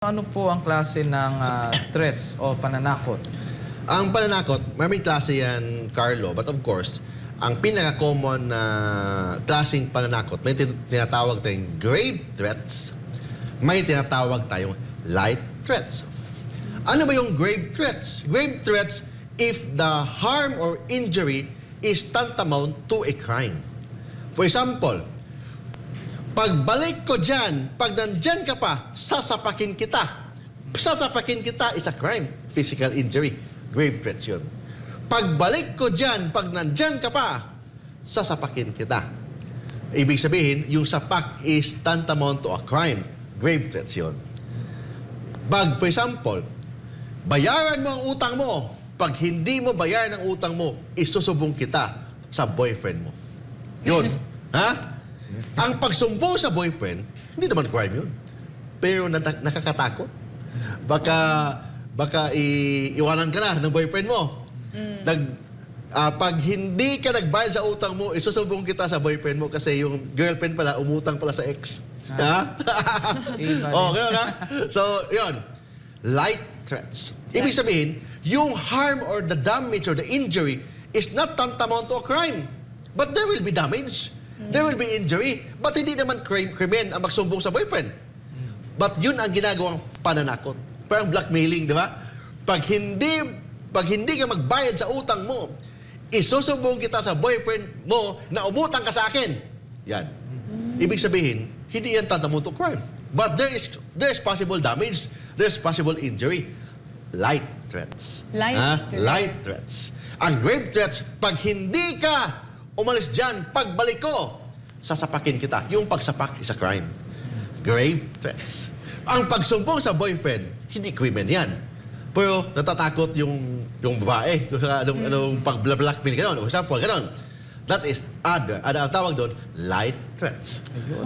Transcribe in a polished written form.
Ano po ang klase ng threats o pananakot? Ang pananakot, maraming klase yan, Carlo. But of course, ang pinaka-common na klaseng pananakot, may tinatawag tayong grave threats, may tinatawag tayong light threats. Ano ba yung grave threats? Grave threats if the harm or injury is tantamount to a crime. For example, pagbalik ko dyan, pag nandyan ka pa, sasapakin kita. Sasapakin kita is a crime. Physical injury. Grave threats yun. Pagbalik ko dyan, pag nandyan ka pa, sasapakin kita. Ibig sabihin, yung sapak is tantamount to a crime. Grave threats yun. For example, bayaran mo ang utang mo. Pag hindi mo bayaran ang utang mo, isusubong kita sa boyfriend mo. Yun. Ha? Ang pagsumbong sa boyfriend, hindi naman crime yun. Pero nakakatakot. Baka iwanan ka na ng boyfriend mo. Pag hindi ka nagbayad sa utang mo, isusubong kita sa boyfriend mo kasi yung girlfriend pala, umutang pala sa ex. Ha? Oh, gano'n ha? So, yun. Light threats. Ibig sabihin, yung harm or the damage or the injury is not tantamount to a crime. But there will be damage. There will be injury. But hindi naman krimen ang magsumbong sa boyfriend. But yun ang ginagawang pananakot. Parang blackmailing, di ba? Pag hindi ka magbayad sa utang mo, isusumbong kita sa boyfriend mo na umutang ka sa akin. Yan. Ibig sabihin, hindi yan tantamount to crime. But there is possible damage. There's possible injury. Light threats. Light threats. Ang grave threats, pag hindi ka umalis dyan, pagbalik ko, sasapakin kita. Yung pagsapak is a crime. Grave threats. Ang pagsumbong sa boyfriend, hindi krimen yan. Pero natatakot yung babae. Anong pag-blackmail, gano'n. For example, gano'n. That is other. Ang tawag doon, light threats.